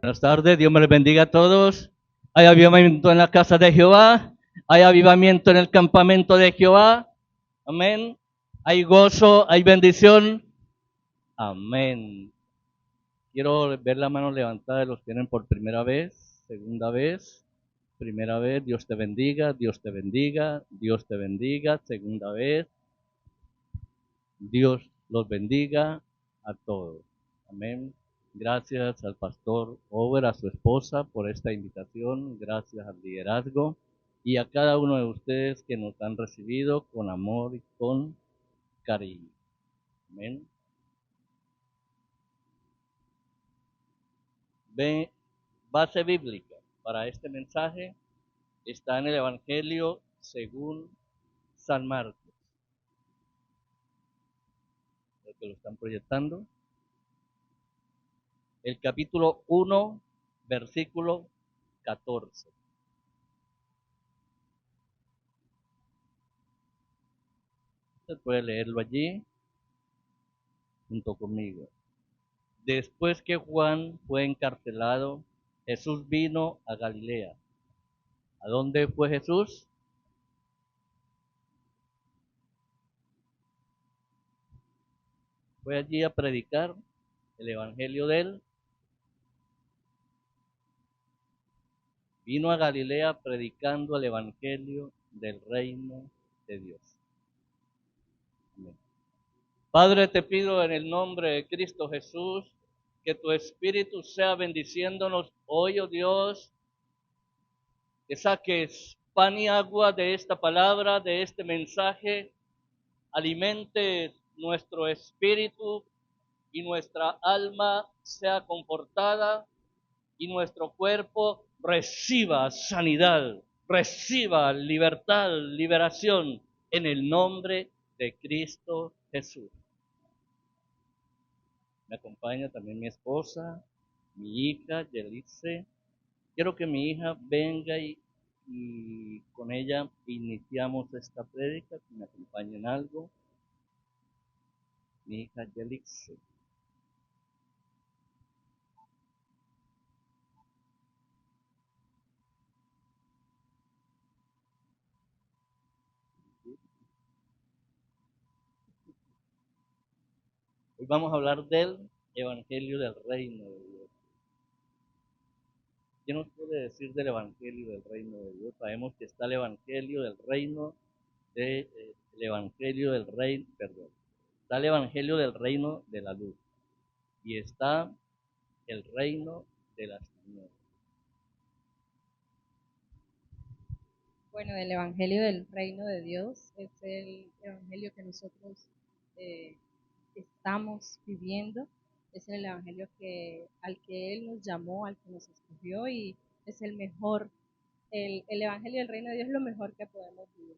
Buenas tardes, Dios me les bendiga a todos. Hay avivamiento en la casa de Jehová, hay avivamiento en el campamento de Jehová. Amén. Hay gozo, hay bendición. Amén. Quiero ver la mano levantada de los que vienen por primera vez, segunda vez, primera vez. Dios te bendiga, Dios te bendiga, Dios te bendiga. Segunda vez, Dios los bendiga a todos. Amén. Gracias al pastor Over, a su esposa por esta invitación. Gracias al liderazgo y a cada uno de ustedes que nos han recibido con amor y con cariño. Amén. Base bíblica para este mensaje está en el Evangelio según San Marcos. Los que lo están proyectando. El capítulo 1, versículo 14. Usted puede leerlo allí junto conmigo. Después que Juan fue encarcelado, Jesús vino a Galilea. ¿A dónde fue Jesús? Fue allí a predicar el evangelio de él. Vino a Galilea predicando el evangelio del reino de Dios. Amén. Padre, te pido en el nombre de Cristo Jesús que tu Espíritu sea bendiciéndonos hoy, oh Dios, que saques pan y agua de esta palabra, de este mensaje, alimente nuestro espíritu y nuestra alma sea confortada y nuestro cuerpo reciba sanidad, reciba libertad, liberación en el nombre de Cristo Jesús. Me acompaña también mi esposa, mi hija, Yelice. Quiero que mi hija venga y con ella iniciamos esta prédica, que me acompañe en algo. Mi hija Yelice. Hoy vamos a hablar del Evangelio del Reino de Dios. ¿Qué nos puede decir del Evangelio del Reino de Dios? Sabemos que está el Evangelio del Reino el Evangelio del Reino, perdón. Está el Evangelio del Reino de la Luz y está el Reino de las Tinieblas. Bueno, el Evangelio del Reino de Dios es el Evangelio que nosotros eh, estamos viviendo, es el Evangelio al que Él nos llamó, al que nos escogió y es el mejor, el Evangelio del Reino de Dios es lo mejor que podemos vivir.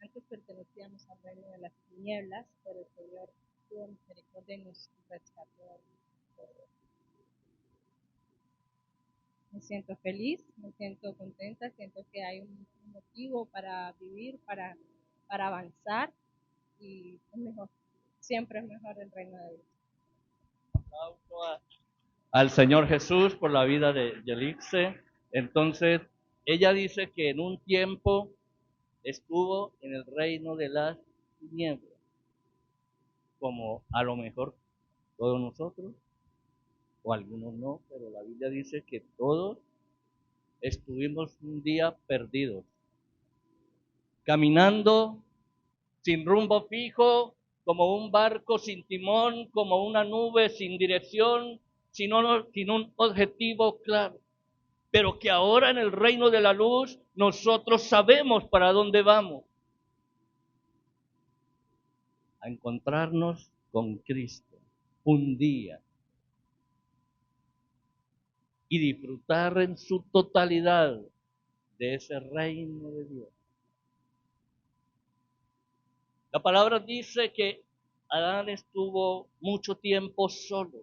Antes pertenecíamos al reino de las tinieblas, pero el Señor tuvo misericordia y nos rescató. Me siento feliz, me siento contenta, siento que hay un motivo para vivir, para avanzar y es mejor, siempre es mejor el reino de Dios. Al Señor Jesús por la vida de Yelixe. Entonces, ella dice que en un tiempo estuvo en el reino de las tinieblas, como a lo mejor todos nosotros, o algunos no, pero la Biblia dice que todos estuvimos un día perdidos, caminando sin rumbo fijo, como un barco sin timón, como una nube sin dirección, sin un objetivo claro. Pero que ahora en el reino de la luz nosotros sabemos para dónde vamos. A encontrarnos con Cristo un día y disfrutar en su totalidad de ese reino de Dios. La palabra dice que Adán estuvo mucho tiempo solo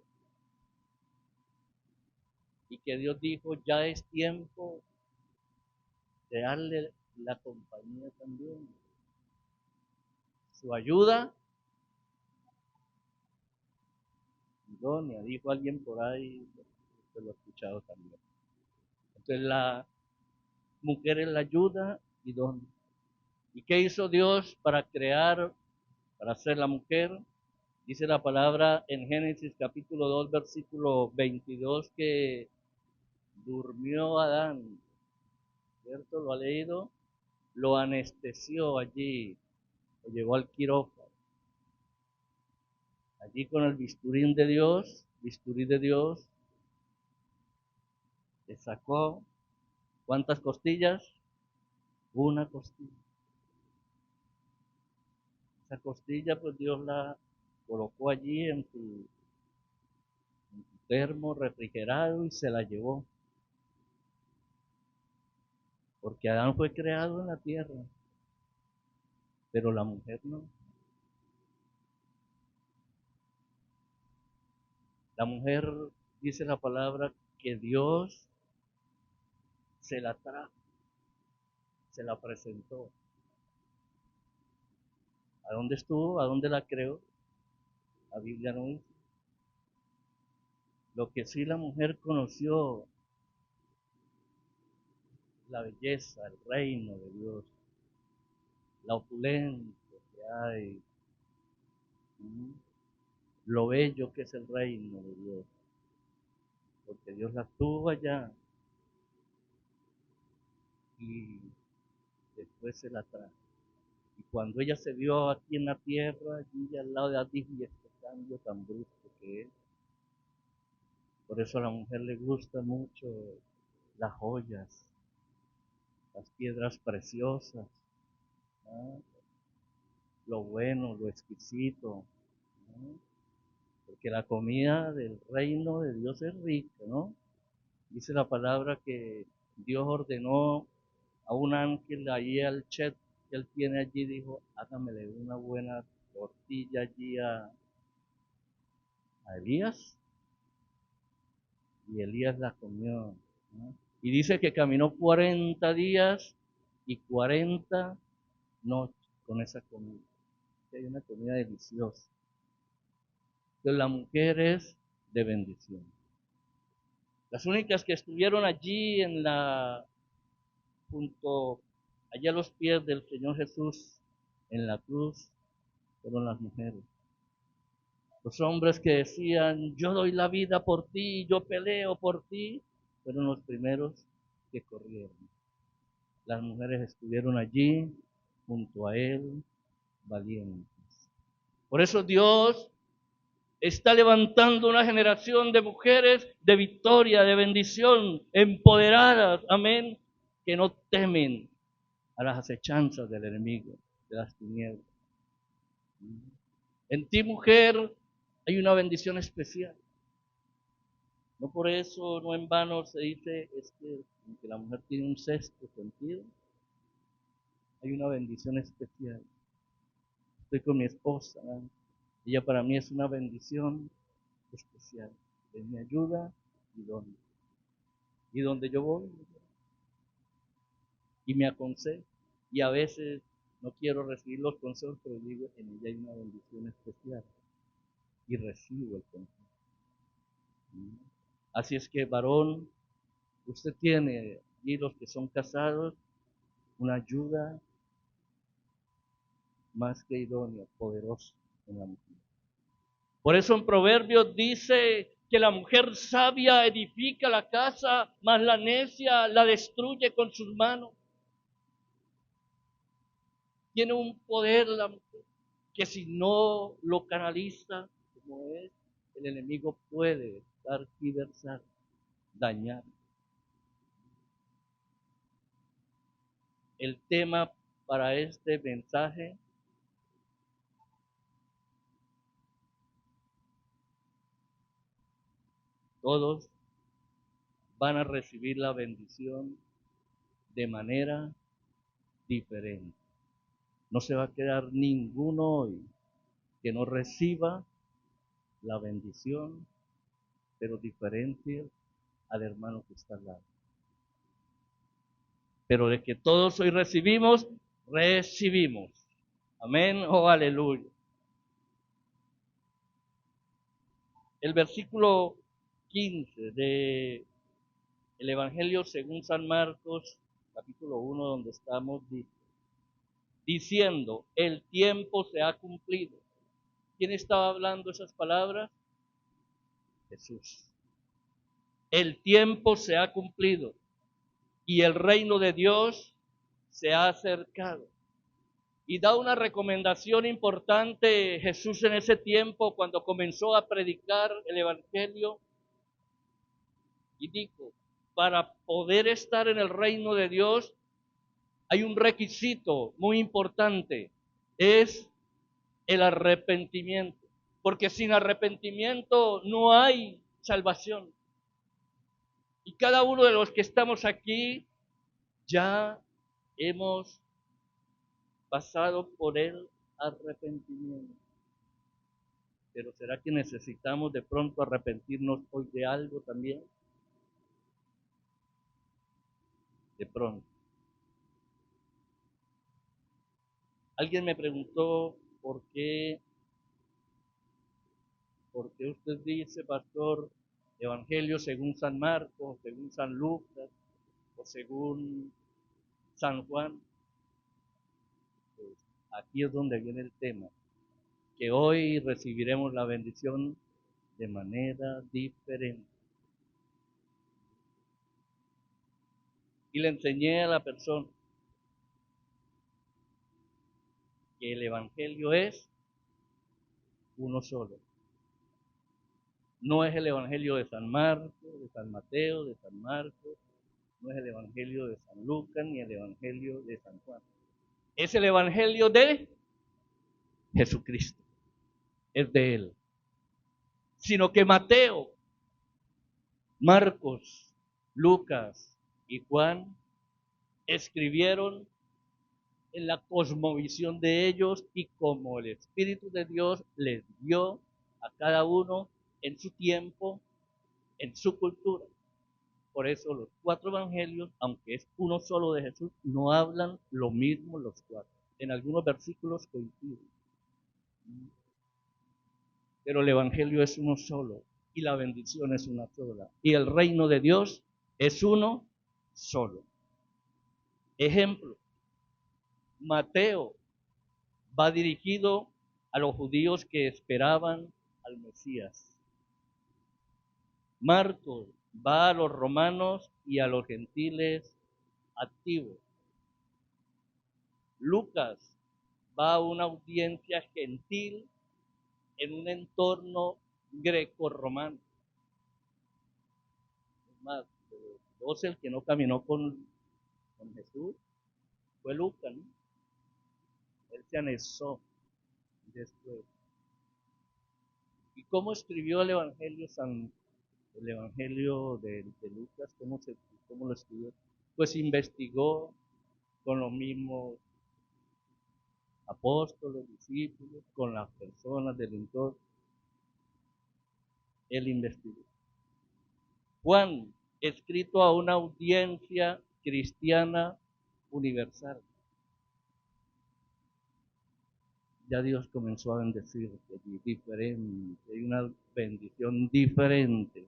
y que Dios dijo, ya es tiempo de darle la compañía también. Su ayuda idónea, dijo alguien por ahí, yo lo he escuchado también. Entonces la mujer es la ayuda idónea. ¿Y qué hizo Dios para crear, para hacer la mujer? Dice la palabra en Génesis capítulo 2, versículo 22, que durmió Adán, ¿cierto? ¿Lo ha leído? Lo anestesió allí, lo llevó al quirófano. Allí con el bisturí de Dios, le sacó, ¿cuántas costillas? Una costilla. Esa costilla, pues Dios la colocó allí en su termo refrigerado y se la llevó. Porque Adán fue creado en la tierra, pero la mujer no. La mujer, dice la palabra, que Dios se la trajo, se la presentó. ¿A dónde estuvo? ¿A dónde la creó? La Biblia no dice. Lo que sí la mujer conoció, la belleza, el reino de Dios, la opulencia que hay, lo bello que es el reino de Dios, porque Dios la tuvo allá y después se la trajo. Y cuando ella se vio aquí en la tierra, allí al lado de Adán, y este cambio tan brusco que es, por eso a la mujer le gustan mucho las joyas, las piedras preciosas, ¿no? Lo bueno, lo exquisito, ¿no? Porque la comida del reino de Dios es rica, ¿no? Dice la palabra que Dios ordenó a un ángel ahí al chef que él tiene allí, dijo, hágamele una buena tortilla allí a Elías, y Elías la comió, ¿no? Y dice que caminó 40 días y 40 noches con esa comida. Hay una comida deliciosa. Entonces la mujer es de bendición. Las únicas que estuvieron allí junto, allá a los pies del Señor Jesús en la cruz, fueron las mujeres. Los hombres que decían, yo doy la vida por ti, yo peleo por ti, fueron los primeros que corrieron. Las mujeres estuvieron allí junto a él, valientes. Por eso Dios está levantando una generación de mujeres de victoria, de bendición, empoderadas, amén, que no temen a las acechanzas del enemigo, de las tinieblas. En ti, mujer, hay una bendición especial. No por eso, no en vano se dice es que la mujer tiene un sexto sentido. Hay una bendición especial. Estoy con mi esposa, ¿no? Ella para mí es una bendición especial. Es mi ayuda y donde. Y donde yo voy, y me aconseja. Y a veces no quiero recibir los consejos, pero digo, en ella hay una bendición especial. Y recibo el consejo. Así es que, varón, usted tiene, y los que son casados, una ayuda más que idónea, poderosa en la mujer. Por eso en Proverbios dice que la mujer sabia edifica la casa, mas la necia la destruye con sus manos. Tiene un poder la mujer que si no lo canaliza como es, el enemigo puede tergiversar, dañar. El tema para este mensaje, todos van a recibir la bendición de manera diferente. No se va a quedar ninguno hoy que no reciba la bendición, pero diferente al hermano que está al lado. Pero de que todos hoy recibimos, recibimos. Amén o aleluya. El versículo 15 de el Evangelio según San Marcos, capítulo 1, donde estamos, diciendo, el tiempo se ha cumplido. ¿Quién estaba hablando esas palabras? Jesús. El tiempo se ha cumplido y el reino de Dios se ha acercado. Y da una recomendación importante Jesús en ese tiempo cuando comenzó a predicar el Evangelio. Y dijo, para poder estar en el reino de Dios hay un requisito muy importante, es el arrepentimiento. Porque sin arrepentimiento no hay salvación. Y cada uno de los que estamos aquí ya hemos pasado por el arrepentimiento. Pero ¿será que necesitamos de pronto arrepentirnos hoy de algo también? De pronto. Alguien me preguntó por qué usted dice, pastor, Evangelio según San Marcos, según San Lucas o según San Juan. Pues aquí es donde viene el tema, que hoy recibiremos la bendición de manera diferente. Y le enseñé a la persona que el Evangelio es uno solo. No es el Evangelio de San Marcos, de San Mateo, de San Marcos, no es el Evangelio de San Lucas, ni el Evangelio de San Juan. Es el Evangelio de Jesucristo, es de Él. Sino que Mateo, Marcos, Lucas y Juan escribieron en la cosmovisión de ellos y como el Espíritu de Dios les dio a cada uno en su tiempo, en su cultura. Por eso los 4 evangelios, aunque es uno solo de Jesús, no hablan lo mismo los 4. En algunos versículos coinciden. Pero el evangelio es uno solo y la bendición es una sola. Y el reino de Dios es uno solo. Ejemplo, Mateo va dirigido a los judíos que esperaban al Mesías. Marcos va a los romanos y a los gentiles activos. Lucas va a una audiencia gentil en un entorno greco-romano. Es más, de los 12 el que no caminó con Jesús fue Lucas, ¿no? Él se anexó después. ¿Y cómo escribió el Evangelio de Lucas? ¿Cómo lo escribió? Pues investigó con los mismos apóstoles, discípulos, con las personas del entorno. Él investigó. Juan, escrito a una audiencia cristiana universal. Ya Dios comenzó a bendecir, diferente, hay una bendición diferente.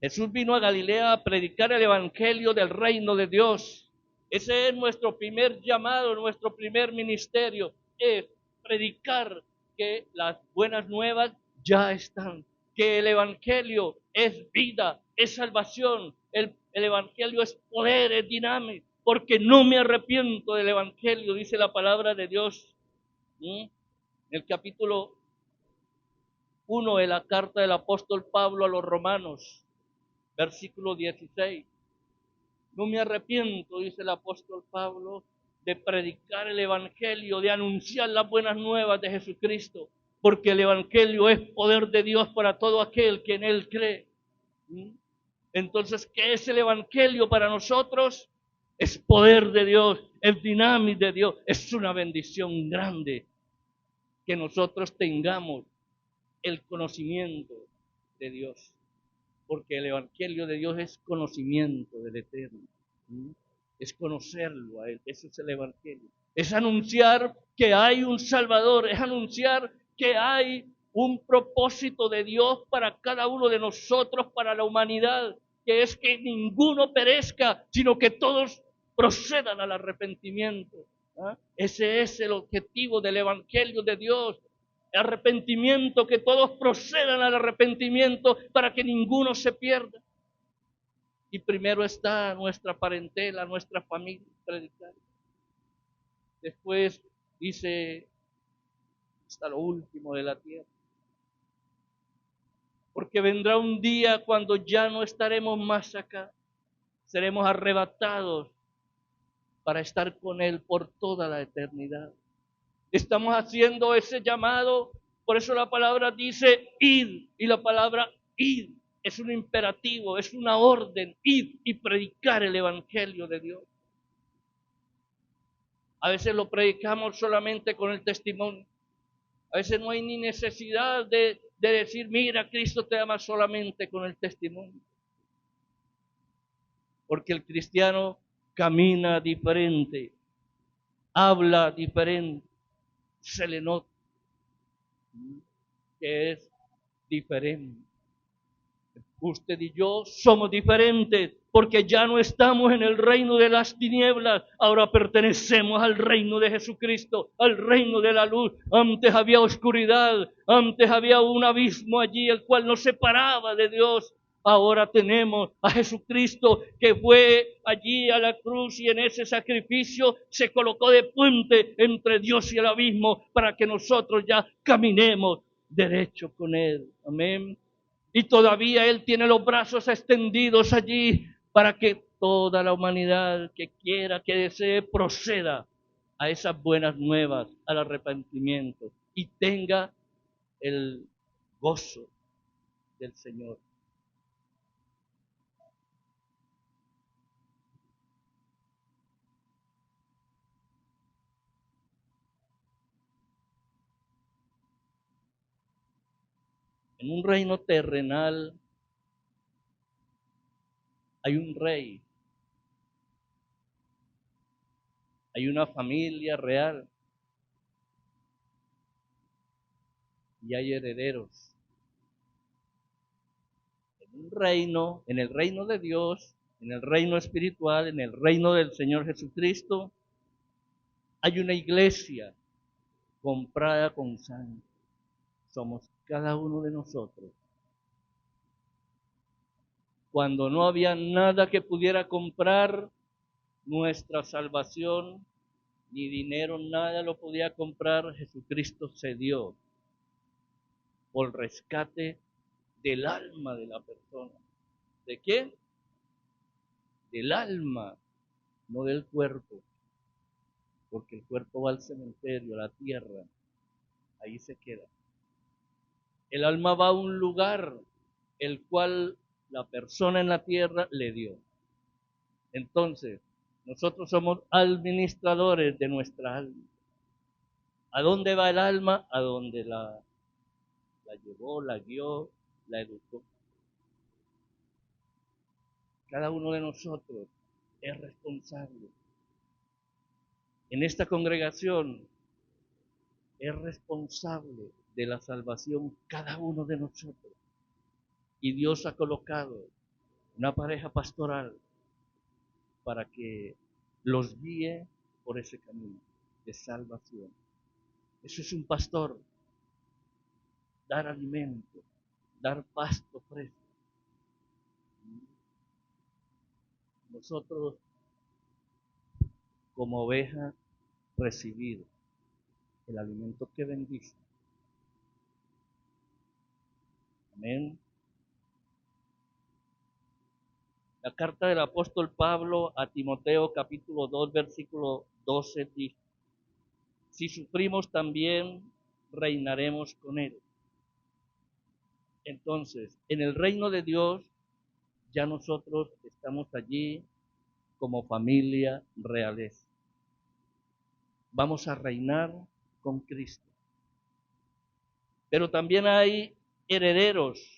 Jesús vino a Galilea a predicar el evangelio del reino de Dios. Ese es nuestro primer llamado, nuestro primer ministerio, es predicar que las buenas nuevas ya están, que el evangelio es vida, es salvación, el evangelio es poder, es dinámico, porque no me arrepiento del evangelio, dice la palabra de Dios. En el capítulo 1 de la carta del apóstol Pablo a los romanos, versículo 16. No me arrepiento, dice el apóstol Pablo, de predicar el evangelio, de anunciar las buenas nuevas de Jesucristo, porque el evangelio es poder de Dios para todo aquel que en él cree. Entonces, ¿qué es el evangelio para nosotros? Es poder de Dios, es dinámico de Dios, es una bendición grande que nosotros tengamos el conocimiento de Dios, porque el evangelio de Dios es conocimiento del Eterno, es conocerlo a Él, eso es el evangelio, es anunciar que hay un Salvador, es anunciar que hay un propósito de Dios para cada uno de nosotros, para la humanidad, que es que ninguno perezca, sino que todos procedan al arrepentimiento. ¿Ah? Ese es el objetivo del Evangelio de Dios. Arrepentimiento, que todos procedan al arrepentimiento para que ninguno se pierda. Y primero está nuestra parentela, nuestra familia, predicar. Después dice, hasta lo último de la tierra. Porque vendrá un día cuando ya no estaremos más acá. Seremos arrebatados para estar con Él por toda la eternidad. Estamos haciendo ese llamado, por eso la palabra dice id, y la palabra id es un imperativo, es una orden, id y predicar el Evangelio de Dios. A veces lo predicamos solamente con el testimonio. A veces no hay ni necesidad de decir, mira, Cristo te ama, solamente con el testimonio. Porque el cristiano camina diferente, habla diferente, se le nota que es diferente. Usted y yo somos diferentes porque ya no estamos en el reino de las tinieblas, ahora pertenecemos al reino de Jesucristo, al reino de la luz. Antes había oscuridad, antes había un abismo allí, el cual nos separaba de Dios. Ahora tenemos a Jesucristo que fue allí a la cruz y en ese sacrificio se colocó de puente entre Dios y el abismo para que nosotros ya caminemos derecho con Él. Amén. Y todavía Él tiene los brazos extendidos allí para que toda la humanidad que quiera, que desee, proceda a esas buenas nuevas, al arrepentimiento y tenga el gozo del Señor. En un reino terrenal hay un rey, hay una familia real y hay herederos. En un reino, en el reino de Dios, en el reino espiritual, en el reino del Señor Jesucristo, hay una iglesia comprada con sangre. Somos cada uno de nosotros. Cuando no había nada que pudiera comprar nuestra salvación, ni dinero, nada lo podía comprar, Jesucristo se dio por rescate del alma de la persona. ¿De qué? Del alma, no del cuerpo. Porque el cuerpo va al cementerio, a la tierra, ahí se queda. El alma va a un lugar el cual la persona en la tierra le dio. Entonces, nosotros somos administradores de nuestra alma. ¿A dónde va el alma? A donde la llevó, la guió, la educó. Cada uno de nosotros es responsable. En esta congregación es responsable de la salvación cada uno de nosotros. Y Dios ha colocado una pareja pastoral para que los guíe por ese camino de salvación. Eso es un pastor, dar alimento, dar pasto fresco. Nosotros, como ovejas, recibir el alimento que bendice. Amén. La carta del apóstol Pablo a Timoteo, capítulo 2, versículo 12, dice: si sufrimos también, reinaremos con él. Entonces, en el reino de Dios, ya nosotros estamos allí como familia realeza. Vamos a reinar con Cristo. Pero también hay herederos.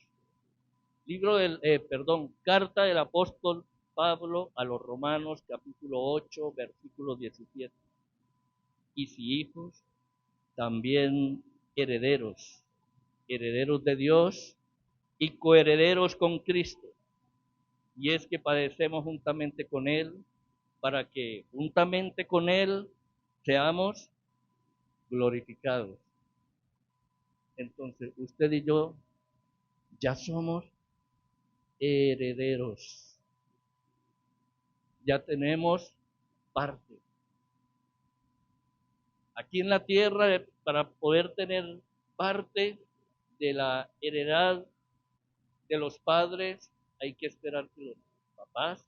Carta del apóstol Pablo a los Romanos, capítulo 8, versículo 17. Y si hijos, también herederos, herederos de Dios y coherederos con Cristo. Y es que padecemos juntamente con Él, para que juntamente con Él seamos glorificados. Entonces, usted y yo ya somos herederos. Ya tenemos parte. Aquí en la tierra, para poder tener parte de la heredad de los padres, hay que esperar que los papás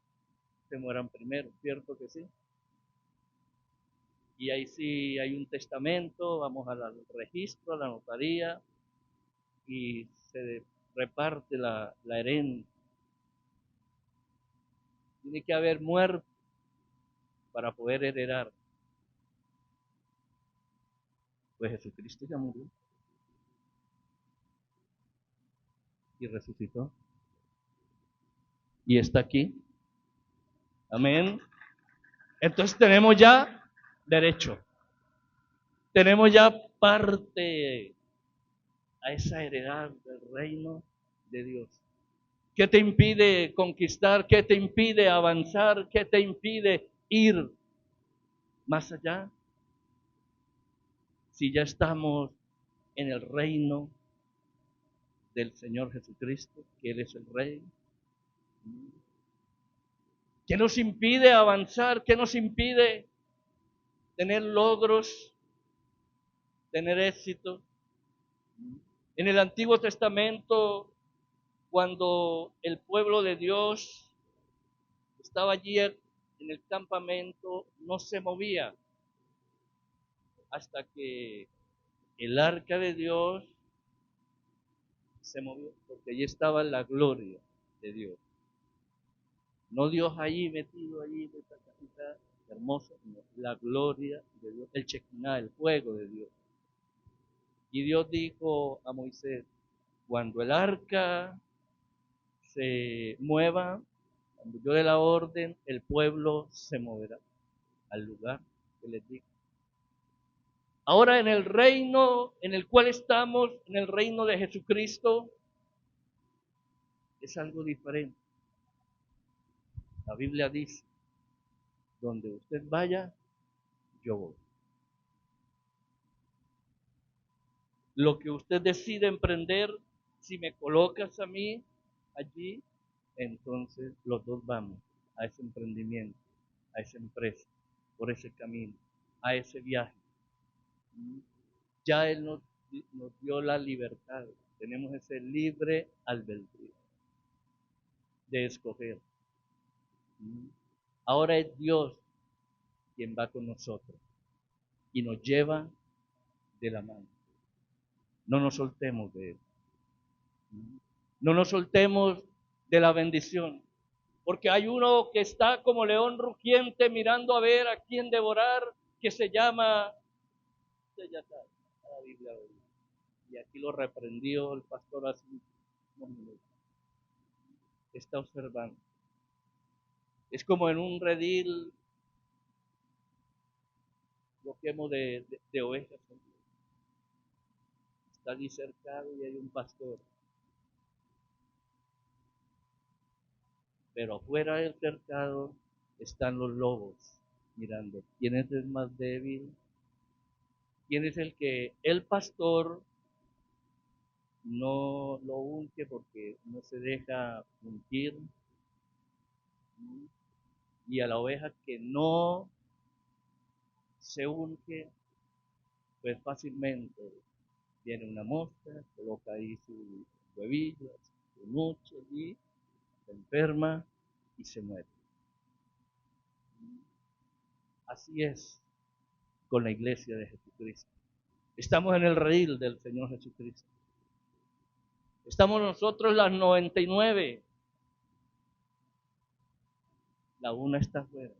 se mueran primero, ¿cierto que sí? Y ahí sí hay un testamento, vamos al registro, a la notaría, y se reparte la herencia. Tiene que haber muerte para poder heredar. Pues Jesucristo ya murió y resucitó y está aquí. Amén. Entonces tenemos ya derecho. Tenemos ya parte a esa heredad del reino de Dios. ¿Qué te impide conquistar? ¿Qué te impide avanzar? ¿Qué te impide ir más allá? Si ya estamos en el reino del Señor Jesucristo, que Él es el Rey. ¿Qué nos impide avanzar? ¿Qué nos impide tener logros, tener éxito? En el Antiguo Testamento, cuando el pueblo de Dios estaba allí en el campamento, no se movía hasta que el arca de Dios se movió, porque allí estaba la gloria de Dios. No Dios allí metido allí en esta casita hermosa, sino la gloria de Dios, el Shekinah, el fuego de Dios. Y Dios dijo a Moisés, cuando el arca se mueva, cuando yo dé la orden, el pueblo se moverá al lugar que les digo. Ahora en el reino en el cual estamos, en el reino de Jesucristo, es algo diferente. La Biblia dice, donde usted vaya, yo voy. Lo que usted decide emprender, si me colocas a mí allí, entonces los dos vamos a ese emprendimiento, a esa empresa, por ese camino, a ese viaje. Ya Él nos dio la libertad, tenemos ese libre albedrío de escoger. Ahora es Dios quien va con nosotros y nos lleva de la mano. No nos soltemos de Él. No nos soltemos de la bendición. Porque hay uno que está como león rugiente mirando a ver a quién devorar, que se llama Seyatar, la Biblia. Y aquí lo reprendió el pastor hace unos minutos. Está observando. Es como en un redil, lo quemo de ovejas. Está allí cercado y hay un pastor. Pero afuera del cercado están los lobos mirando. ¿Quién es el más débil? ¿Quién es el que el pastor no lo unge porque no se deja ungir? Y a la oveja que no se unge, pues fácilmente viene una mosca, coloca ahí sus huevillas, su noche y se enferma y se muere. Así es con la iglesia de Jesucristo. Estamos en el redil del Señor Jesucristo. Estamos nosotros las 99. La una está afuera.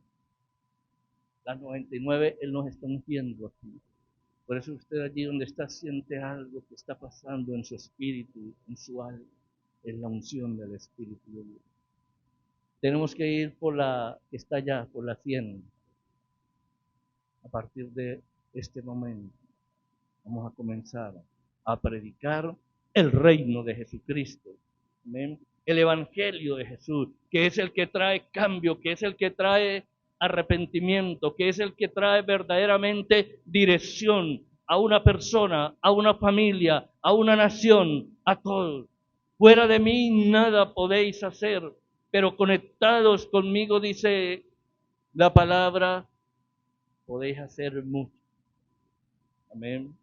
Las 99 Él nos está ungiendo aquí. Por eso usted allí donde está siente algo que está pasando en su espíritu, en su alma. Es la unción del Espíritu de Dios. Tenemos que ir por la que está allá, por la 100. A partir de este momento vamos a comenzar a predicar el reino de Jesucristo. Amén. El evangelio de Jesús, que es el que trae cambio, que es el que trae arrepentimiento, que es el que trae verdaderamente dirección a una persona, a una familia, a una nación, a todos. Fuera de mí nada podéis hacer, pero conectados conmigo, dice la palabra, podéis hacer mucho. Amén.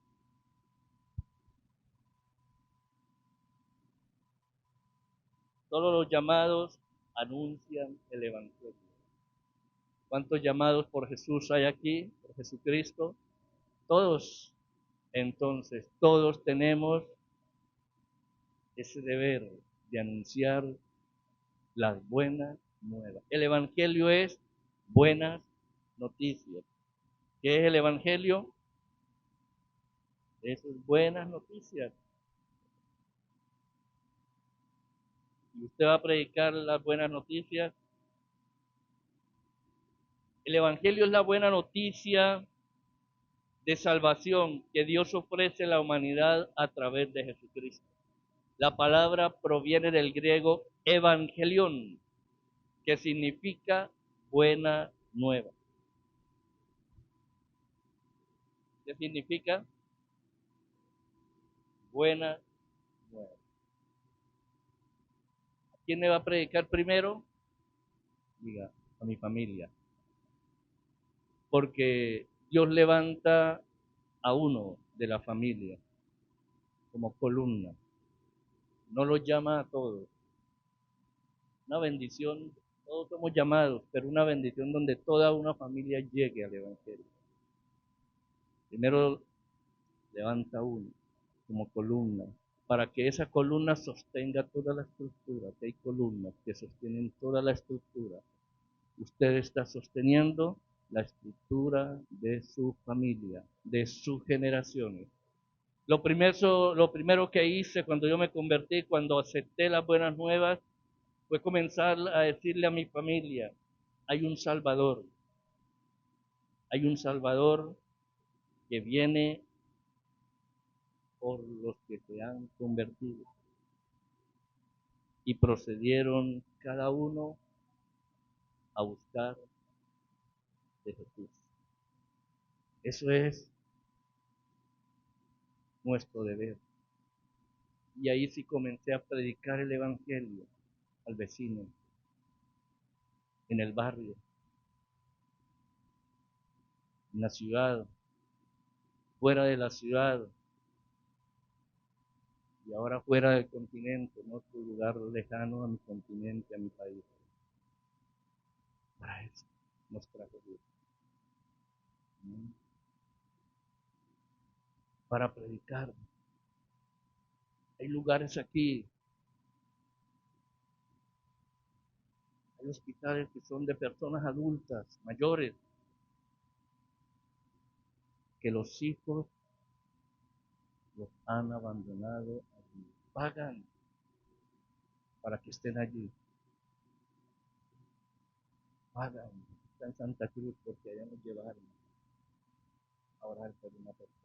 Todos los llamados anuncian el evangelio. ¿Cuántos llamados por Jesús hay aquí, por Jesucristo? Todos, entonces, todos tenemos ese deber de anunciar las buenas nuevas. El evangelio es buenas noticias. ¿Qué es el evangelio? Eso es buenas noticias. Y usted va a predicar las buenas noticias. El evangelio es la buena noticia de salvación que Dios ofrece a la humanidad a través de Jesucristo. La palabra proviene del griego evangelión, que significa buena nueva. ¿Qué significa? Buena nueva. ¿A quién le va a predicar primero? Diga, a mi familia. Porque Dios levanta a uno de la familia como columna. No los llama a todos. Una bendición, todos somos llamados, pero una bendición donde toda una familia llegue al evangelio. Primero levanta uno como columna, para que esa columna sostenga toda la estructura, que hay columnas que sostienen toda la estructura. Usted está sosteniendo la estructura de su familia, de sus generaciones. Lo primero que hice cuando yo me convertí, cuando acepté las buenas nuevas, fue comenzar a decirle a mi familia, hay un Salvador que viene por los que se han convertido. Y procedieron cada uno a buscar de Jesús. Eso es nuestro deber. Y ahí sí comencé a predicar el evangelio al vecino, en el barrio, en la ciudad, fuera de la ciudad, y ahora fuera del continente, en otro lugar lejano a mi continente, a mi país. Para eso nos trajo Dios. Para predicar. Hay lugares aquí, hay hospitales que son de personas adultas, mayores, que los hijos los han abandonado allí. Pagan para que estén allí. Pagan. Está en Santa Cruz porque allá nos llevaron a orar por una persona.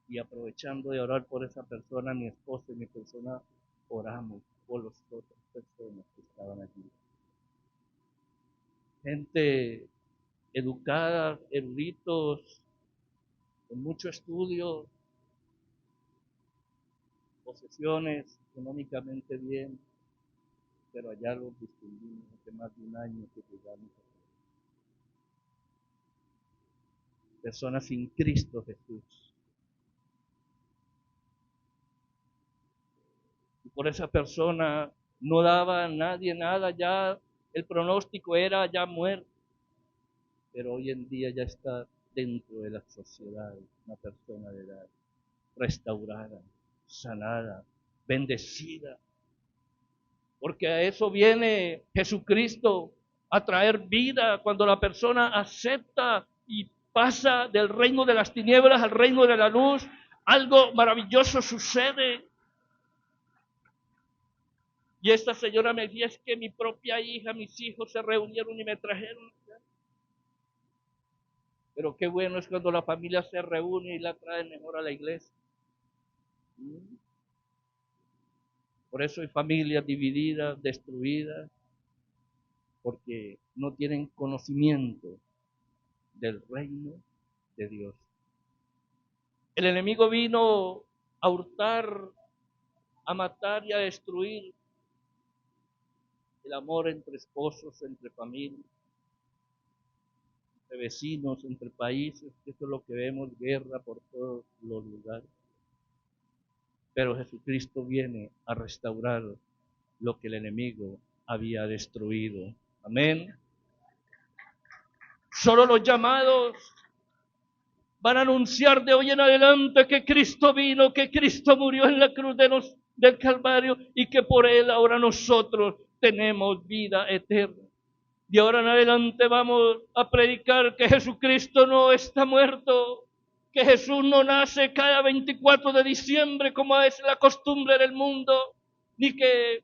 Y aprovechando de orar por esa persona, mi esposa y mi persona oramos por las otras personas que estaban allí. Gente educada, eruditos, con mucho estudio, posesiones, económicamente bien, pero allá los distinguimos hace más de un año que llegamos a personas sin Cristo Jesús. Y por esa persona no daba a nadie nada, ya el pronóstico era ya muerto, pero hoy en día ya está dentro de la sociedad, una persona de edad, restaurada, sanada, bendecida. Porque a eso viene Jesucristo, a traer vida cuando la persona acepta y pasa del reino de las tinieblas al reino de la luz. Algo maravilloso sucede. Y esta señora me decía, es que mi propia hija, mis hijos se reunieron y me trajeron. Pero qué bueno es cuando la familia se reúne y la trae mejor a la iglesia. Por eso hay familias divididas, destruidas, porque no tienen conocimiento del reino de Dios. El enemigo vino a hurtar, a matar y a destruir el amor entre esposos, entre familias, entre vecinos, entre países. Eso es lo que vemos, guerra por todos los lugares. Pero Jesucristo viene a restaurar lo que el enemigo había destruido. Amén. Solo los llamados van a anunciar de hoy en adelante que Cristo vino, que Cristo murió en la cruz del Calvario y que por Él ahora nosotros tenemos vida eterna. De ahora en adelante vamos a predicar que Jesucristo no está muerto, que Jesús no nace cada 24 de diciembre como es la costumbre del mundo, ni que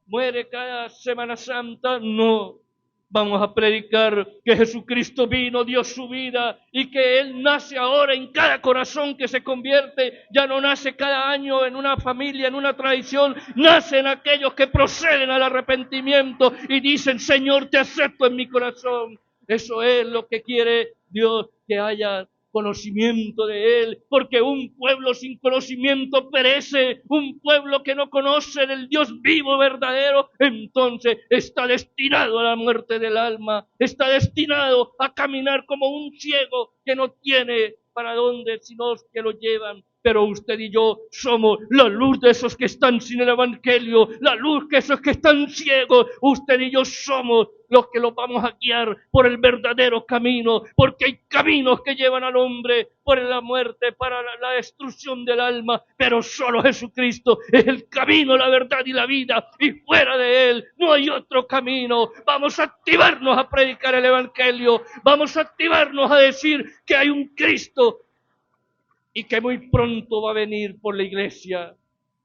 muere cada Semana Santa, no. Vamos a predicar que Jesucristo vino, dio su vida y que Él nace ahora en cada corazón que se convierte. Ya no nace cada año en una familia, en una tradición. Nace en aquellos que proceden al arrepentimiento y dicen, Señor, te acepto en mi corazón. Eso es lo que quiere Dios, que haya conocimiento de Él, porque un pueblo sin conocimiento perece, un pueblo que no conoce del Dios vivo, verdadero, entonces está destinado a la muerte del alma, está destinado a caminar como un ciego que no tiene para dónde, sino que lo llevan. Pero usted y yo somos la luz de esos que están sin el evangelio, la luz de esos que están ciegos. Usted y yo somos los que los vamos a guiar por el verdadero camino, porque hay caminos que llevan al hombre por la muerte, para la destrucción del alma, pero solo Jesucristo es el camino, la verdad y la vida, y fuera de Él no hay otro camino. Vamos a activarnos a predicar el evangelio, vamos a activarnos a decir que hay un Cristo y que muy pronto va a venir por la iglesia,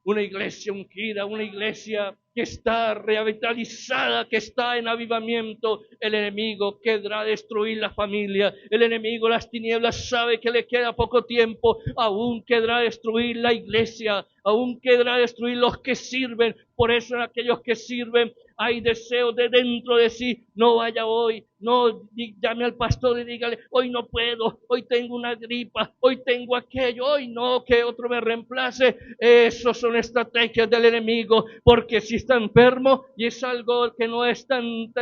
una iglesia ungida, una iglesia que está revitalizada, que está en avivamiento. El enemigo querrá destruir la familia, el enemigo, las tinieblas, sabe que le queda poco tiempo, aún querrá destruir la iglesia, aún querrá destruir los que sirven. Por eso en aquellos que sirven hay deseos de dentro de sí, no vaya hoy, no llame al pastor y dígale, hoy no puedo, hoy tengo una gripa, hoy tengo aquello, hoy no, que otro me reemplace. Esos son estrategias del enemigo, porque si está enfermo y es algo que no es tan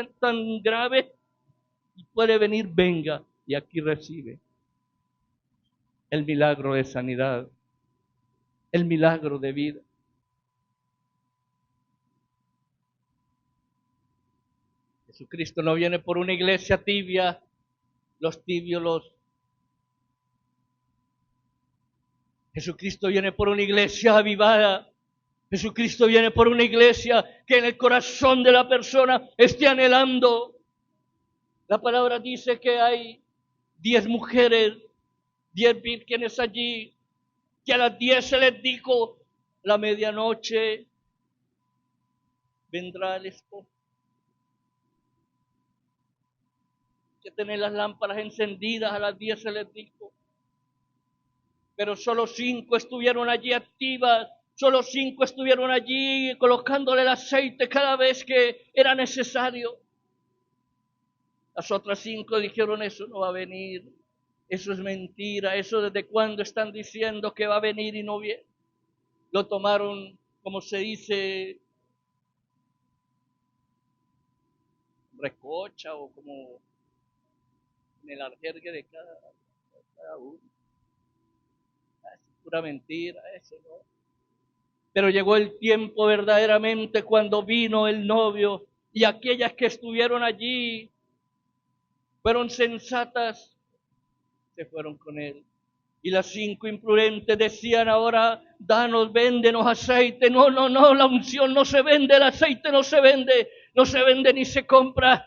grave, puede venir, venga, y aquí recibe el milagro de sanidad, el milagro de vida. Jesucristo no viene por una iglesia tibia, los tibios Jesucristo viene por una iglesia avivada. Jesucristo viene por una iglesia que en el corazón de la persona esté anhelando. La palabra dice que hay 10 mujeres, 10 vírgenes allí, que a las 10 se les dijo, la medianoche vendrá el esposo. Que tener las lámparas encendidas, a las 10 se les dijo. Pero solo 5 estuvieron allí activas, solo 5 estuvieron allí colocándole el aceite cada vez que era necesario. Las otras 5 dijeron, eso no va a venir, eso es mentira, eso desde cuándo están diciendo que va a venir y no viene. Lo tomaron, como se dice, recocha o como en el aljergue de cada uno. Es pura mentira eso, ¿no? Pero llegó el tiempo verdaderamente cuando vino el novio y aquellas que estuvieron allí fueron sensatas, se fueron con él. Y las 5 imprudentes decían ahora, danos, véndenos aceite. No, la unción no se vende, el aceite no se vende ni se compra.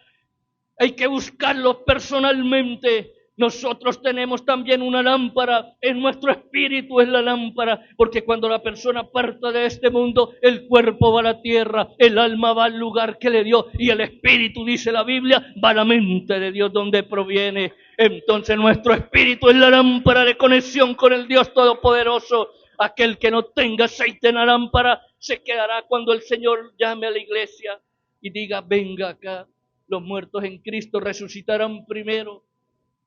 Hay que buscarlo personalmente. Nosotros tenemos también una lámpara, en nuestro espíritu es la lámpara, porque cuando la persona parta de este mundo, el cuerpo va a la tierra, el alma va al lugar que le dio, y el espíritu, dice la Biblia, va a la mente de Dios donde proviene. Entonces nuestro espíritu es la lámpara de conexión con el Dios Todopoderoso. Aquel que no tenga aceite en la lámpara se quedará cuando el Señor llame a la iglesia y diga, venga acá. Los muertos en Cristo resucitarán primero.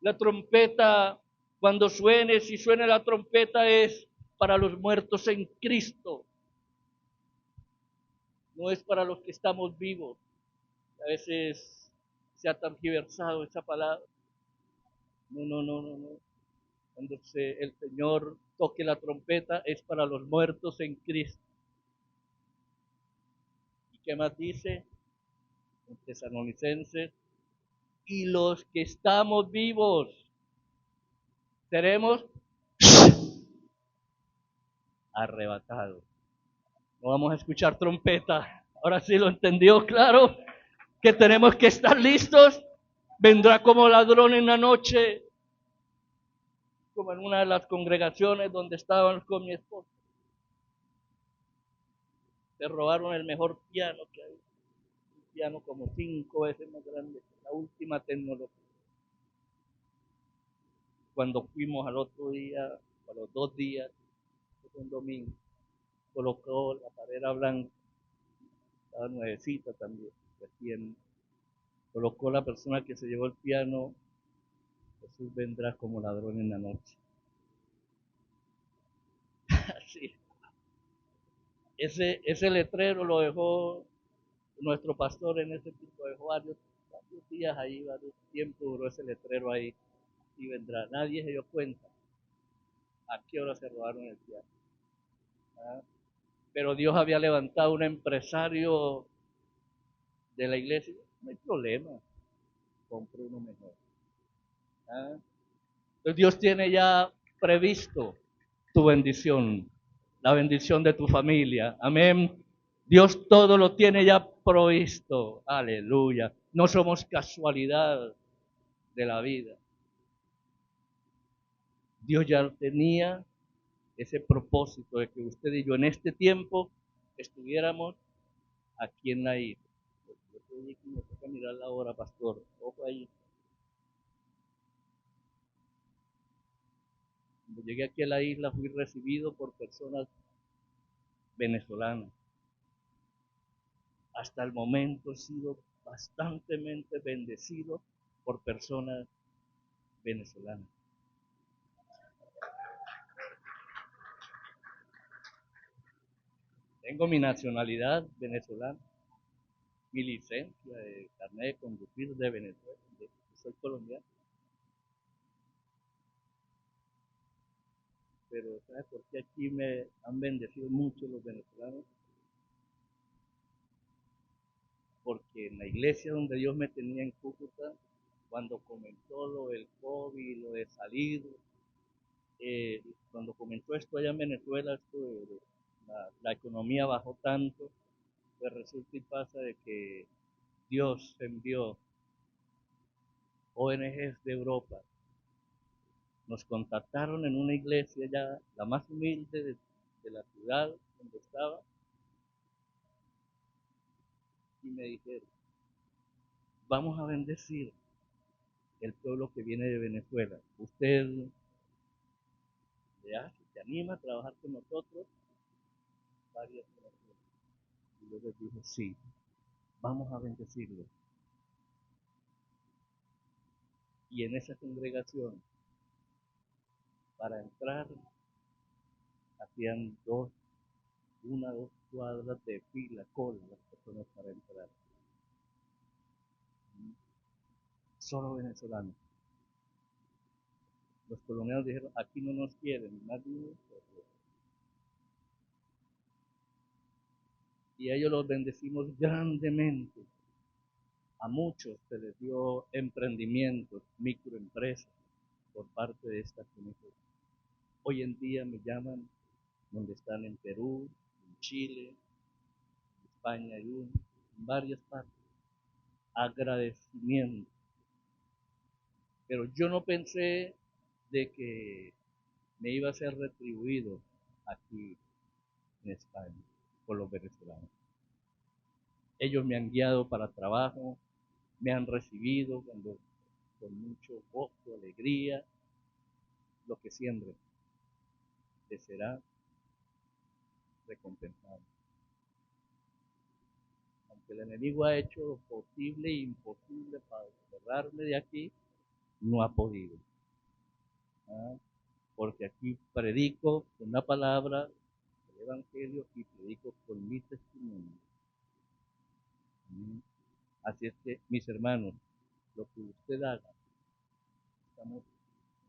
La trompeta, cuando suene, si suena la trompeta, es para los muertos en Cristo. No es para los que estamos vivos. A veces se ha tergiversado esa palabra. No. Cuando el Señor toque la trompeta, es para los muertos en Cristo. ¿Y qué más dice? En Tesalonicenses, y los que estamos vivos seremos arrebatados. No vamos a escuchar trompeta. Ahora sí lo entendió, claro, que tenemos que estar listos. Vendrá como ladrón en la noche, como en una de las congregaciones donde estaban con mi esposa. Se robaron el mejor piano que hay. Un piano como 5 veces más grande, la última tecnología. Cuando fuimos al otro día, a los 2 días, un domingo, colocó la pared blanca, estaba nuevecita también, recién. Colocó la persona que se llevó el piano, Jesús vendrá como ladrón en la noche. Así. Ese letrero lo dejó nuestro pastor en ese tiempo, dejó varios días ahí, varios tiempos duró ese letrero ahí, y vendrá. Nadie se dio cuenta a qué hora se robaron el piano. ¿Ah? Pero Dios había levantado un empresario de la iglesia, no hay problema, compre uno mejor. ¿Ah? Entonces Dios tiene ya previsto tu bendición, la bendición de tu familia. Amén. Dios todo lo tiene ya provisto. Aleluya. No somos casualidad de la vida. Dios ya tenía ese propósito de que usted y yo en este tiempo estuviéramos aquí en la isla. Me toca mirar la hora, pastor. Ojo ahí. Cuando llegué aquí a la isla fui recibido por personas venezolanas. Hasta el momento he sido bastante bendecido por personas venezolanas. Tengo mi nacionalidad venezolana, mi licencia de carnet de conducir de Venezuela, soy colombiano. Pero ¿sabes por qué aquí me han bendecido mucho los venezolanos? Porque en la iglesia donde Dios me tenía en Cúcuta, cuando comenzó lo del COVID, lo de salir, cuando comenzó esto allá en Venezuela, la economía bajó tanto, pues resulta y pasa de que Dios envió ONGs de Europa. Nos contactaron en una iglesia ya, la más humilde de la ciudad donde estaba, y me dijeron, vamos a bendecir el pueblo que viene de Venezuela. Usted se anima a trabajar con nosotros varias oraciones. Y yo les dije, sí, vamos a bendecirlo. Y en esa congregación, para entrar, hacían dos cuadras de fila, cola, las personas para entrar. Solo venezolanos. Los colombianos dijeron, aquí no nos quieren, más bien. Y a ellos los bendecimos grandemente. A muchos se les dio emprendimientos, microempresas por parte de esta comunidad. Hoy en día me llaman donde están en Perú, en Chile, en España y en varias partes. Agradecimiento Pero yo no pensé de que me iba a ser retribuido aquí en España por los venezolanos. Ellos me han guiado para trabajo, me han recibido con mucho gozo, alegría. Lo que siembre les será recompensado. Aunque el enemigo ha hecho lo posible e imposible para cerrarme de aquí, no ha podido. ¿Ah? Porque aquí predico con la palabra, el Evangelio, y predico con mi testimonio. Así es que, mis hermanos, lo que usted haga, estamos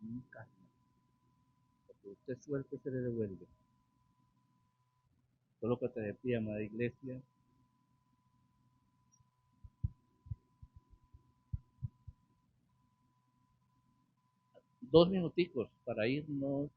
en un karma. Lo que usted suelte se le devuelve. Solo que te decía, amada iglesia, 2 minuticos para irnos.